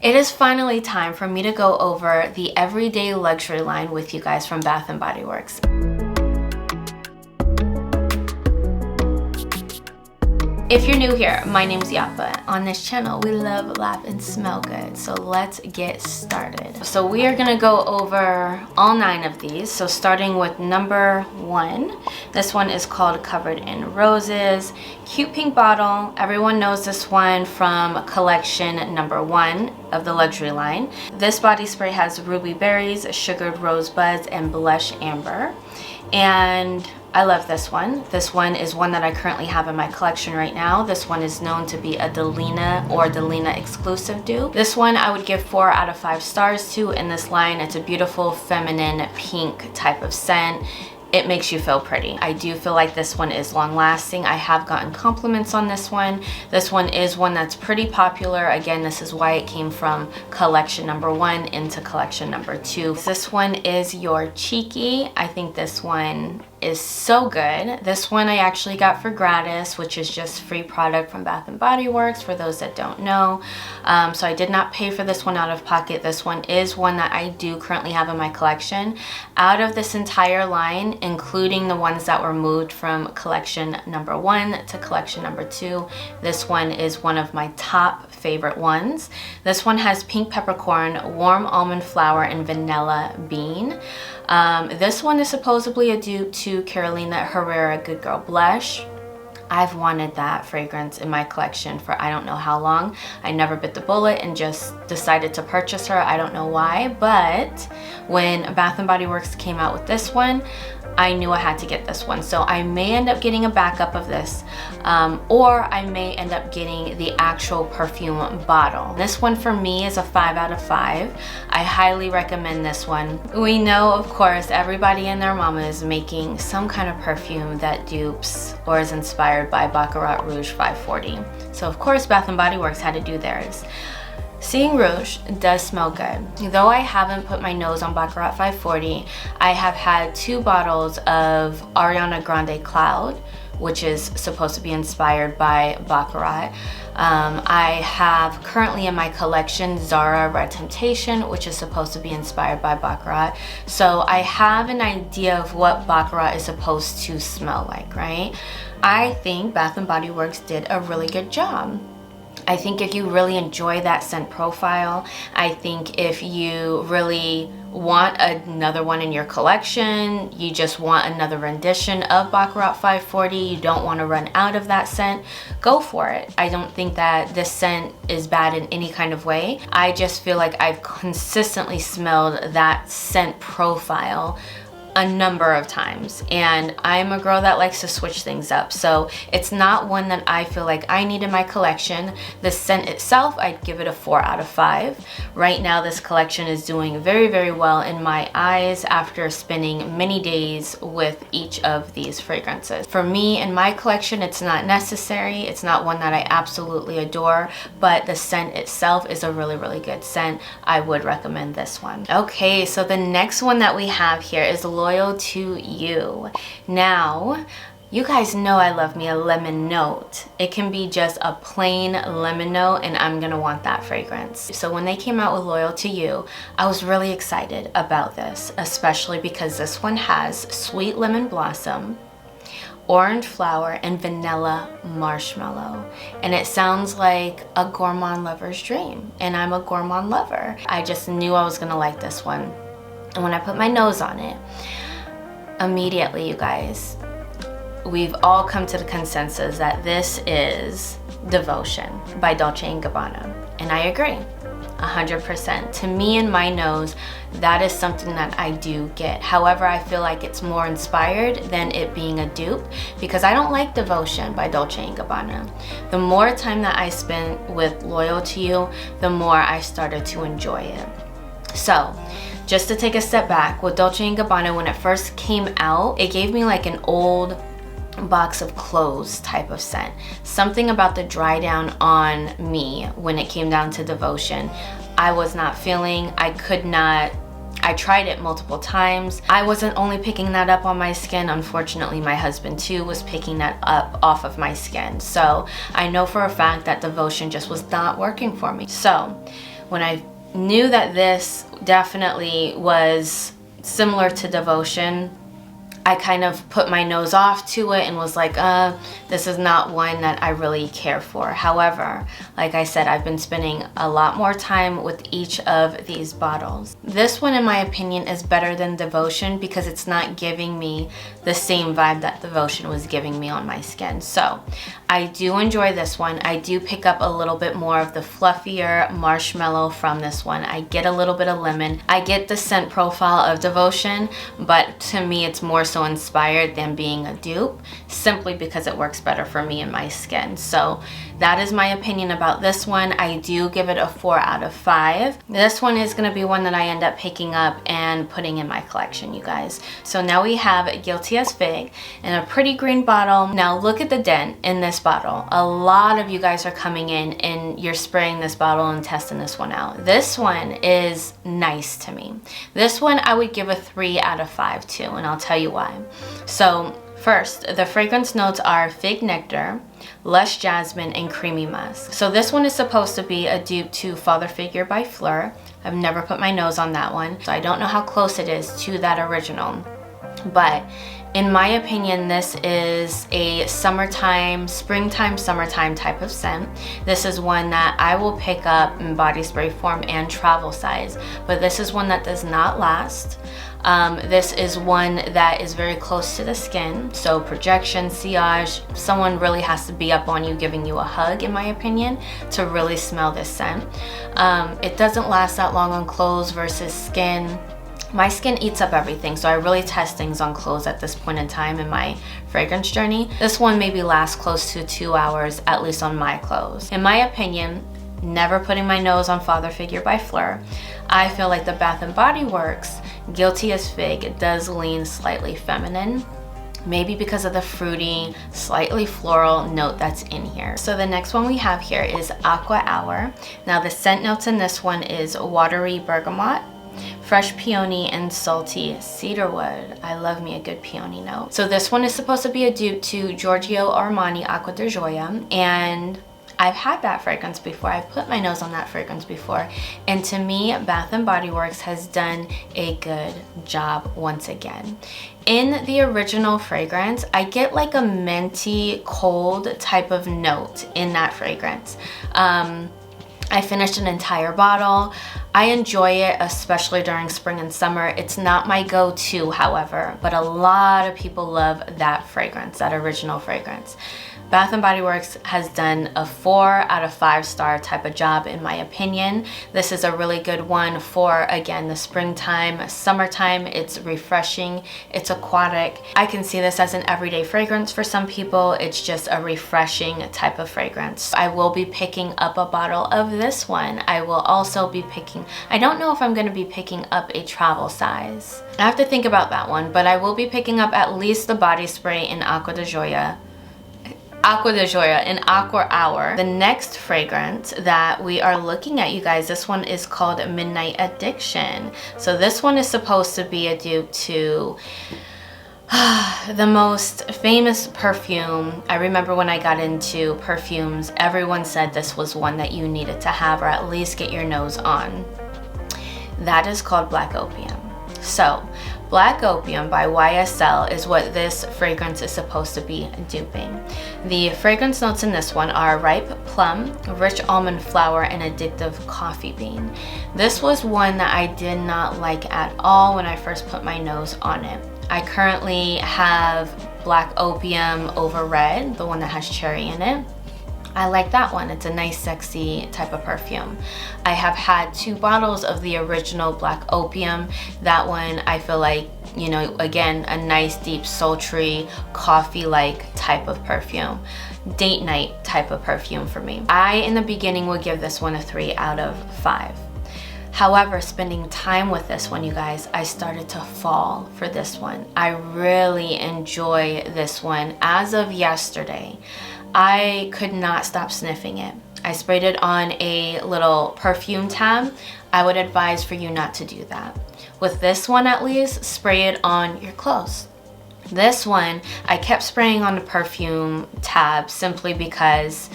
It is finally time for me to go over the everyday luxury line with you guys from Bath & Body Works. If you're new here, my name's Yapah. On this channel, we love, laugh, and smell good. So let's get started. So we are gonna go over all 9 of these. So starting with number 1. This one is called Covered in Roses. Cute pink bottle. Everyone knows this one from collection number 1 of the luxury line. This body spray has ruby berries, sugared rosebuds, and blush amber. And I love this one. This one is one that I currently have in my collection right now. This one is known to be a Delina or Delina exclusive dupe. This one I would give 4 out of 5 stars to in this line. It's a beautiful feminine pink type of scent. It makes you feel pretty. I do feel like this one is long lasting. I have gotten compliments on this one. This one is one that's pretty popular. Again, this is why it came from collection number 1 into collection number 2. This one is Your Cheeky. I think this one is so good. This one I actually got for gratis, which is just free product from Bath & Body Works for those that don't know. So I did not pay for this one out of pocket. This one is one that I do currently have in my collection. Out of this entire line, including the ones that were moved from collection number 1 to collection number 2, this one is one of my top favorite ones. This one has pink peppercorn, warm almond flour, and vanilla bean. This one is supposedly a dupe to Carolina Herrera Good Girl Blush. I've wanted that fragrance in my collection for I don't know how long. I never bit the bullet and just decided to purchase her. I don't know why, but when Bath & Body Works came out with this one, I knew I had to get this one. So I may end up getting a backup of this, or I may end up getting the actual perfume bottle. This one for me is a 5 out of 5. I highly recommend this one. We know, of course, everybody and their mama is making some kind of perfume that dupes or is inspired by Baccarat Rouge 540. So of course Bath & Body Works had to do theirs. Seeing Rouge does smell good. Though I haven't put my nose on Baccarat 540, I have had 2 bottles of Ariana Grande Cloud, which is supposed to be inspired by Baccarat. I have currently in my collection Zara Red Temptation, which is supposed to be inspired by Baccarat. So I have an idea of what Baccarat is supposed to smell like, right? I think Bath & Body Works did a really good job. I think if you really enjoy that scent profile, I think if you really want another one in your collection, you just want another rendition of Baccarat 540, you don't want to run out of that scent, go for it. I don't think that this scent is bad in any kind of way. I just feel like I've consistently smelled that scent profile a number of times, and I'm a girl that likes to switch things up, so it's not one that I feel like I need in my collection. The scent itself, I'd give it a 4 out of 5. Right now this collection is doing very, very well in my eyes after spending many days with each of these fragrances. For me, in my collection, it's not necessary. It's not one that I absolutely adore, but the scent itself is a really, really good scent. I would recommend this one. Okay, so the next one that we have here is Loyal to You. Now, you guys know I love me a lemon note. It can be just a plain lemon note and I'm gonna want that fragrance. So when they came out with Loyal to You, I was really excited about this, especially because this one has sweet lemon blossom, orange flower, and vanilla marshmallow. And it sounds like a gourmand lover's dream, and I'm a gourmand lover. I just knew I was gonna like this one. And when I put my nose on it, immediately, you guys, we've all come to the consensus that this is Devotion by Dolce & Gabbana. And I agree, 100%. To me and my nose, that is something that I do get. However, I feel like it's more inspired than it being a dupe, because I don't like Devotion by Dolce & Gabbana. The more time that I spent with Loyal to You, the more I started to enjoy it. So, just to take a step back, with Dolce & Gabbana, when it first came out, it gave me like an old box of clothes type of scent. Something about the dry down on me when it came down to Devotion, I was not feeling. I tried it multiple times. I wasn't only picking that up on my skin. Unfortunately, my husband too was picking that up off of my skin. So I know for a fact that Devotion just was not working for me. So when I knew that this definitely was similar to Devotion, I kind of put my nose off to it and was like, this is not one that I really care for. However, like I said, I've been spending a lot more time with each of these bottles. This one, in my opinion, is better than Devotion because it's not giving me the same vibe that Devotion was giving me on my skin. So I do enjoy this one. I do pick up a little bit more of the fluffier marshmallow from this one. I get a little bit of lemon. I get the scent profile of Devotion, but to me it's more so inspired than being a dupe, simply because it works better for me and my skin. So that is my opinion about this one. I do give it a 4 out of 5. This one is going to be one that I end up picking up and putting in my collection, you guys. So now we have Guilty as Fig in a pretty green bottle. Now look at the dent in this bottle. A lot of you guys are coming in and you're spraying this bottle and testing this one out. This one is nice to me. This one I would give a 3 out of 5 too, and I'll tell you why. So first, the fragrance notes are fig nectar, lush jasmine, and creamy musk. So this one is supposed to be a dupe to Father Figure by Fleur. I've never put my nose on that one, so I don't know how close it is to that original. But in my opinion, this is a summertime, springtime, summertime type of scent. This is one that I will pick up in body spray form and travel size, but this is one that does not last. This is one that is very close to the skin, so projection, sillage, someone really has to be up on you giving you a hug, in my opinion, to really smell this scent. It doesn't last that long on clothes versus skin. My skin eats up everything, so I really test things on clothes at this point in time in my fragrance journey. This one maybe lasts close to 2 hours, at least on my clothes. In my opinion, never putting my nose on Father Figure by Fleur, I feel like the Bath & Body Works Guilty as Fig does lean slightly feminine, maybe because of the fruity, slightly floral note that's in here. So the next one we have here is Aqua Hour. Now the scent notes in this one is watery bergamot, fresh peony, and salty cedarwood. I love me a good peony note. So this one is supposed to be a dupe to Giorgio Armani Acqua di Gioia, and I've had that fragrance before. I've put my nose on that fragrance before, and to me, Bath & Body Works has done a good job once again. In the original fragrance, I get like a minty, cold type of note in that fragrance. I finished an entire bottle. I enjoy it, especially during spring and summer. It's not my go-to, however, but a lot of people love that fragrance, that original fragrance. Bath & Body Works has done a 4 out of 5 star type of job, in my opinion. This is a really good one for, again, the springtime, summertime. It's refreshing, it's aquatic. I can see this as an everyday fragrance for some people. It's just a refreshing type of fragrance. I will be picking up a bottle of this one. I will also be picking, I don't know if I'm gonna be picking up a travel size. I have to think about that one, but I will be picking up at least the body spray in Acqua di Gioia in Aqua Hour. The next fragrance that we are looking at, you guys, this one is called Midnight Addiction. So this one is supposed to be a dupe to the most famous perfume. I remember when I got into perfumes, everyone said this was one that you needed to have or at least get your nose on. That is called Black Opium. So Black Opium by YSL is what this fragrance is supposed to be duping. The fragrance notes in this one are ripe plum, rich almond flower, and addictive coffee bean. This was one that I did not like at all when I first put my nose on it. I currently have Black Opium over Red, the one that has cherry in it. I like that one. It's a nice, sexy type of perfume. I have had 2 bottles of the original Black Opium. That one, I feel like, you know, again, a nice, deep, sultry, coffee-like type of perfume. Date night type of perfume for me. I, in the beginning, would give this one a 3 out of 5. However, spending time with this one, you guys, I started to fall for this one. I really enjoy this one. As of yesterday, I could not stop sniffing it. I sprayed it on a little perfume tab. I would advise for you not to do that. With this one, at least, spray it on your clothes. This one, I kept spraying on the perfume tab simply because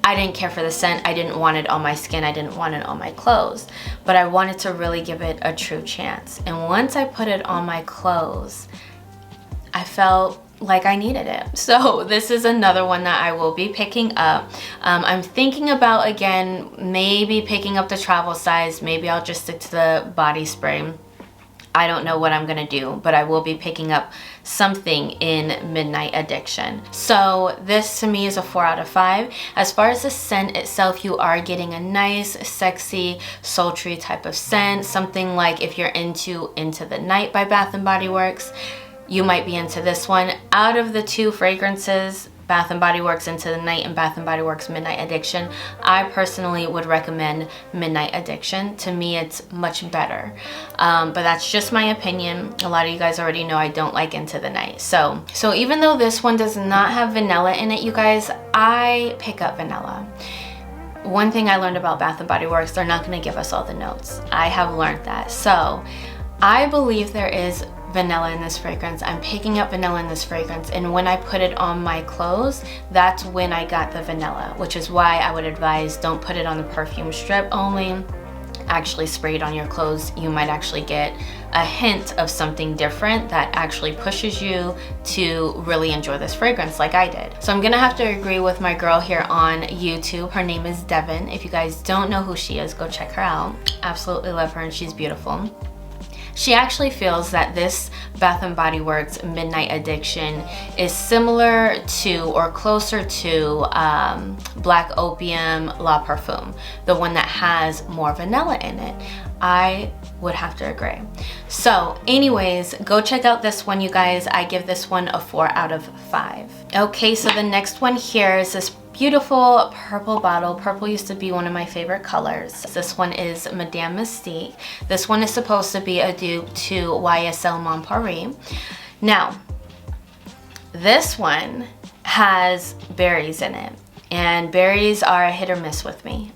I didn't care for the scent. I didn't want it on my skin. I didn't want it on my clothes. But I wanted to really give it a true chance. And once I put it on my clothes, I felt like I needed it. So this is another one that I will be picking up. I'm thinking about, again, maybe picking up the travel size. Maybe I'll just stick to the body spray. I don't know what I'm gonna do, but I will be picking up something in Midnight Addiction. So this to me is a 4 out of 5. As far as the scent itself, you are getting a nice, sexy, sultry type of scent. Something like if you're into the Night by Bath & Body Works, you might be into this one. Out of the two fragrances, Bath & Body Works Into the Night and Bath & Body Works Midnight Addiction, I personally would recommend Midnight Addiction. To me, it's much better. But that's just my opinion. A lot of you guys already know I don't like Into the Night. So even though this one does not have vanilla in it, you guys, I pick up vanilla. One thing I learned about Bath & Body Works, they're not going to give us all the notes. I have learned that. So I believe there is vanilla in this fragrance. I'm picking up vanilla in this fragrance, and when I put it on my clothes, that's when I got the vanilla, which is why I would advise don't put it on the perfume strip only. Actually spray it on your clothes. You might actually get a hint of something different that actually pushes you to really enjoy this fragrance like I did. So I'm gonna have to agree with my girl here on YouTube. Her name is Devin. If you guys don't know who she is, go check her out. Absolutely love her, and she's beautiful. She actually feels that this Bath & Body Works Midnight Addiction is similar to or closer to Black Opium La Parfum, the one that has more vanilla in it. I would have to agree. So anyways, go check out this one, you guys. I give this one a 4 out of 5. Okay, so the next one here is this beautiful purple bottle. Purple used to be one of my favorite colors. This one is Madame Mystique. This one is supposed to be a dupe to YSL Mon Paris. Now, this one has berries in it. And berries are a hit or miss with me.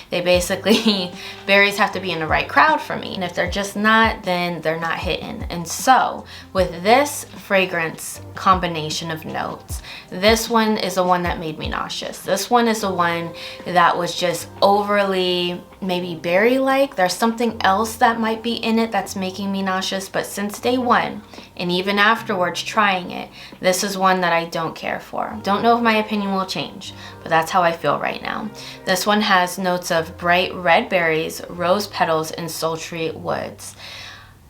They basically, berries have to be in the right crowd for me. And if they're just not, then they're not hitting. And so with this fragrance combination of notes, this one is the one that made me nauseous. This one is the one that was just overly maybe berry-like. There's something else that might be in it that's making me nauseous, but since day one, and even afterwards trying it, this is one that I don't care for. Don't know if my opinion will change, but that's how I feel right now. This one has notes of bright red berries, rose petals, and sultry woods.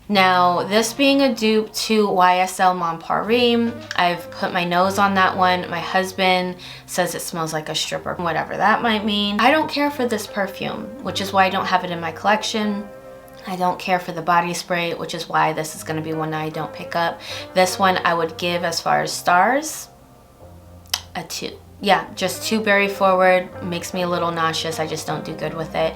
Now, this being a dupe to YSL Mon Paris, I've put my nose on that one. My husband says it smells like a stripper, whatever that might mean. I don't care for this perfume, which is why I don't have it in my collection. I don't care for the body spray, which is why this is gonna be one that I don't pick up. This one I would give, as far as stars, a 2. Yeah, just too berry forward, makes me a little nauseous. I just don't do good with it.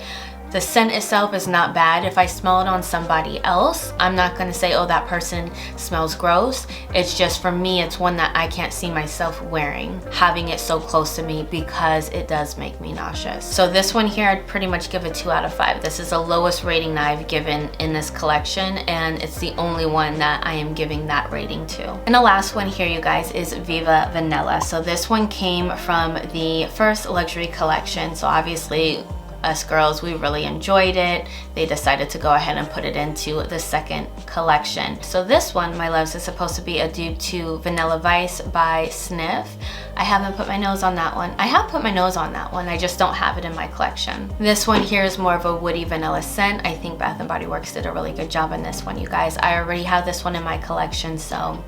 The scent itself is not bad. If I smell it on somebody else, I'm not gonna say, oh, that person smells gross. It's just, for me, it's one that I can't see myself wearing, having it so close to me, because it does make me nauseous. So this one here, I'd pretty much give a 2 out of 5. This is the lowest rating that I've given in this collection, and it's the only one that I am giving that rating to. And the last one here, you guys, is Viva Vanilla. So this one came from the first luxury collection. So obviously, us girls, we really enjoyed it. They decided to go ahead and put it into the second collection. So this one, my loves, is supposed to be a dupe to Vanilla Vice by Sniff. I haven't put my nose on that one. I have put my nose on that one, I just don't have it in my collection. This one here is more of a woody vanilla scent. I think Bath & Body Works did a really good job on this one, you guys. I already have this one in my collection, so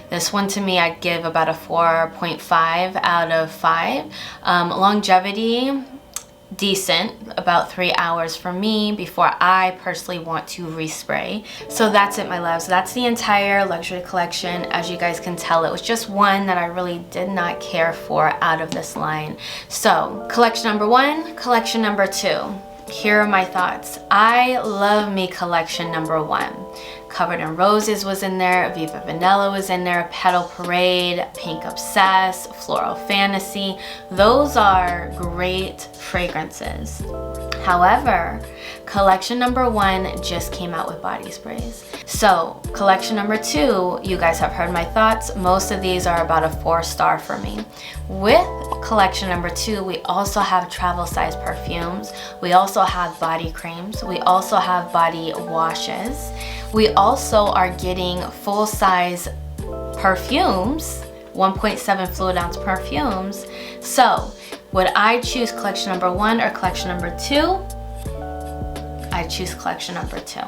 this one, to me, I'd give about a 4.5 out of 5. Longevity, decent, about 3 hours for me before I personally want to respray. So that's it, my loves. That's the entire luxury collection. As you guys can tell, it was just one that I really did not care for out of this line. So collection number 1, collection number 2. Here are my thoughts. I love me collection number 1. Covered in Roses was in there, Viva Vanilla was in there, Petal Parade, Pink Obsessed, Floral Fantasy. Those are great fragrances. However, collection number 1 just came out with body sprays. So collection number 2, you guys have heard my thoughts. Most of these are about a 4-star for me. With collection number 2, we also have travel size perfumes. We also have body creams. We also have body washes. We also are getting full size perfumes, 1.7 fluid ounce perfumes. So would I choose collection number 1 or collection number 2? I choose collection number 2.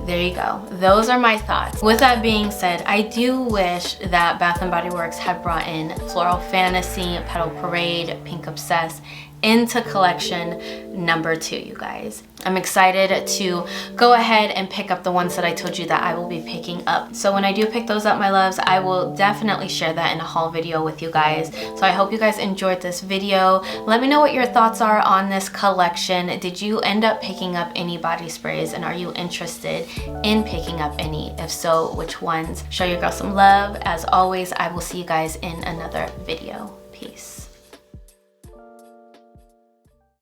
There you go. Those are my thoughts. With that being said, I do wish that Bath & Body Works had brought in Floral Fantasy, Petal Parade, Pink Obsessed into collection number 2, you guys. I'm excited to go ahead and pick up the ones that I told you that I will be picking up. So when I do pick those up, my loves, I will definitely share that in a haul video with you guys. So I hope you guys enjoyed this video. Let me know what your thoughts are on this collection. Did you end up picking up any body sprays, and are you interested in picking up any? If so, which ones? Show your girl some love. As always, I will see you guys in another video. Peace.